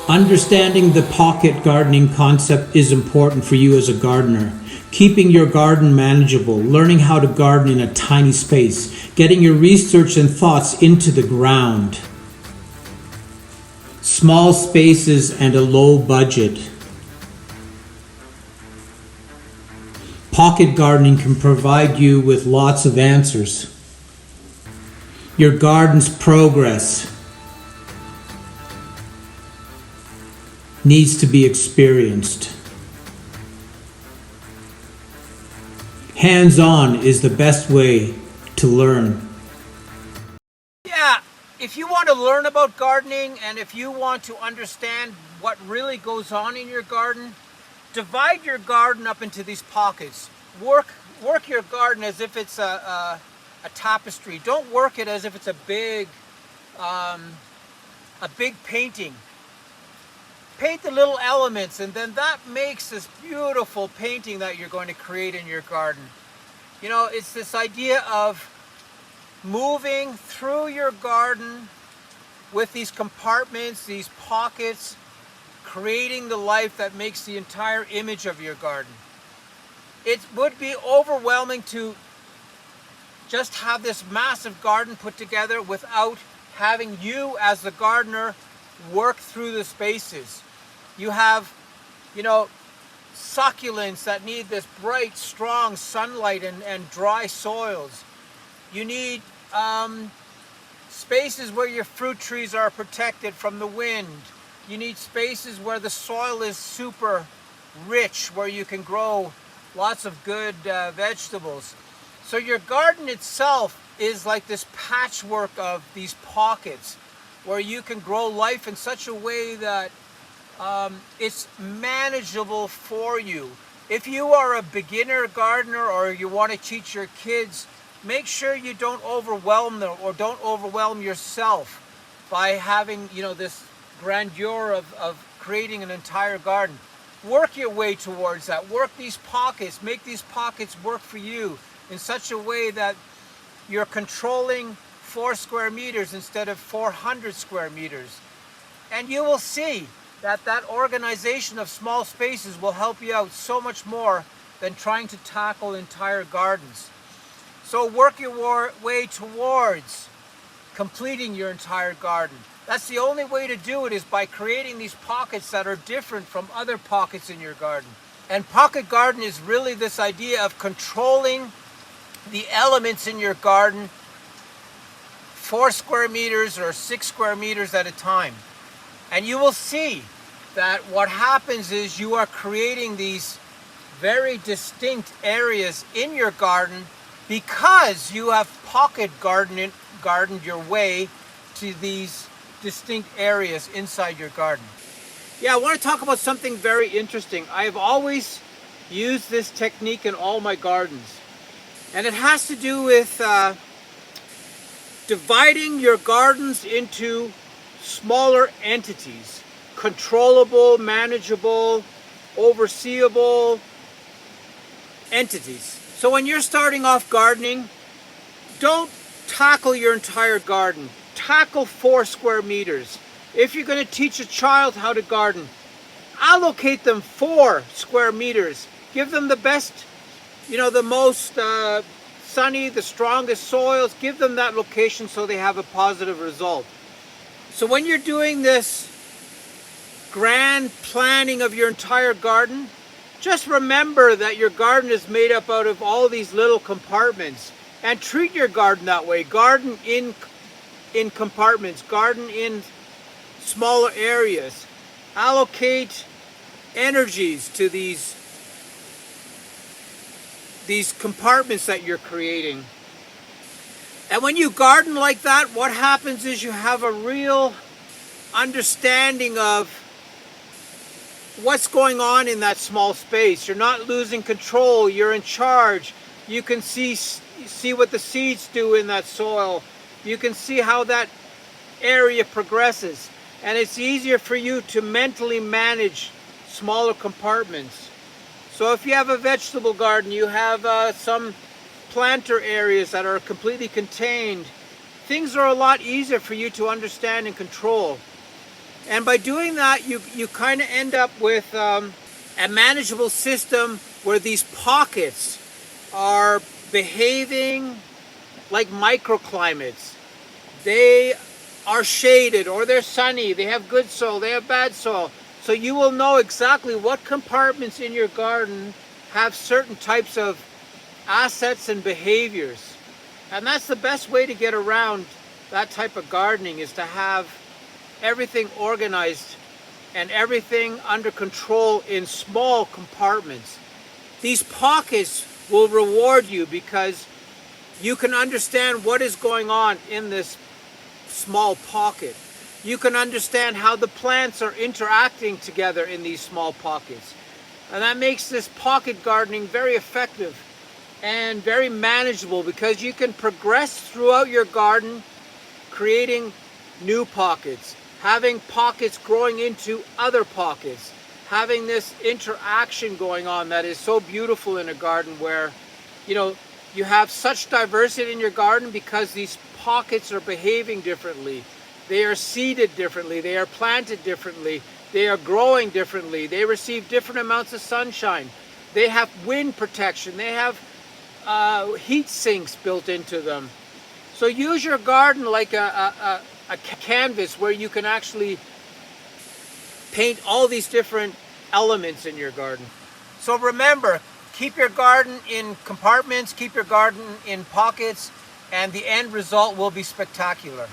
Understanding the pocket gardening concept is important for you as a gardener. Keeping your garden manageable, learning how to garden in a tiny space, getting your research and thoughts into the ground. Small spaces and a low budget. Pocket gardening can provide you with lots of answers. Your garden's progress needs to be experienced. Hands-on is the best way to learn. Yeah, if you want to learn about gardening and if you want to understand what really goes on in your garden, divide your garden up into these pockets. Work your garden as if it's a tapestry. Don't work it as if it's a big painting. Paint the little elements, and then that makes this beautiful painting that you're going to create in your garden. You know, it's this idea of moving through your garden with these compartments, these pockets, creating the life that makes the entire image of your garden. It would be overwhelming to just have this massive garden put together without having you as the gardener work through the spaces. You have, succulents that need this bright, strong sunlight and dry soils. You need spaces where your fruit trees are protected from the wind. You need spaces where the soil is super rich, where you can grow lots of good vegetables. So your garden itself is like this patchwork of these pockets where you can grow life in such a way that it's manageable for you. If you are a beginner gardener or you want to teach your kids, make sure you don't overwhelm them or don't overwhelm yourself by having, this grandeur of creating an entire garden. Work your way towards that. Work these pockets. Make these pockets work for you in such a way that you're controlling 4 square meters instead of 400 square meters. And you will see that organization of small spaces will help you out so much more than trying to tackle entire gardens. So work your way towards completing your entire garden. That's the only way to do it, is by creating these pockets that are different from other pockets in your garden. And pocket garden is really this idea of controlling the elements in your garden 4 square meters or 6 square meters at a time. And you will see that what happens is you are creating these very distinct areas in your garden because you have pocket gardened your way to these distinct areas inside your garden. Yeah, I want to talk about something very interesting. I've always used this technique in all my gardens. And it has to do with dividing your gardens into smaller entities. Controllable, manageable, overseeable entities. So when you're starting off gardening, don't tackle your entire garden. Tackle 4 square meters. If you're going to teach a child how to garden, allocate them 4 square meters. Give them the best, the most sunny, the strongest soils. Give them that location so they have a positive result. So when you're doing this grand planning of your entire garden, just remember that your garden is made up out of all these little compartments, and treat your garden that way. Garden in compartments, garden in smaller areas. Allocate energies to these compartments that you're creating. And when you garden like that, what happens is you have a real understanding of what's going on in that small space. You're not losing control. You're in charge. You can see what the seeds do in that soil. You can see how that area progresses. And it's easier for you to mentally manage smaller compartments. So if you have a vegetable garden, you have some planter areas that are completely contained, things are a lot easier for you to understand and control. And by doing that, you kind of end up with a manageable system where these pockets are behaving like microclimates. They are shaded or they're sunny, they have good soil, they have bad soil. So you will know exactly what compartments in your garden have certain types of assets and behaviors. And that's the best way to get around that type of gardening, is to have everything organized and everything under control in small compartments. These pockets will reward you because you can understand what is going on in this small pocket. You can understand how the plants are interacting together in these small pockets. And that makes this pocket gardening very effective and very manageable, because you can progress throughout your garden, creating new pockets, having pockets growing into other pockets, having this interaction going on that is so beautiful in a garden, where you have such diversity in your garden because these pockets are behaving differently. They are seeded differently, they are planted differently, they are growing differently, they receive different amounts of sunshine, they have wind protection, they have heat sinks built into them. So use your garden like a canvas where you can actually paint all these different elements in your garden. So remember, keep your garden in compartments, keep your garden in pockets, and the end result will be spectacular.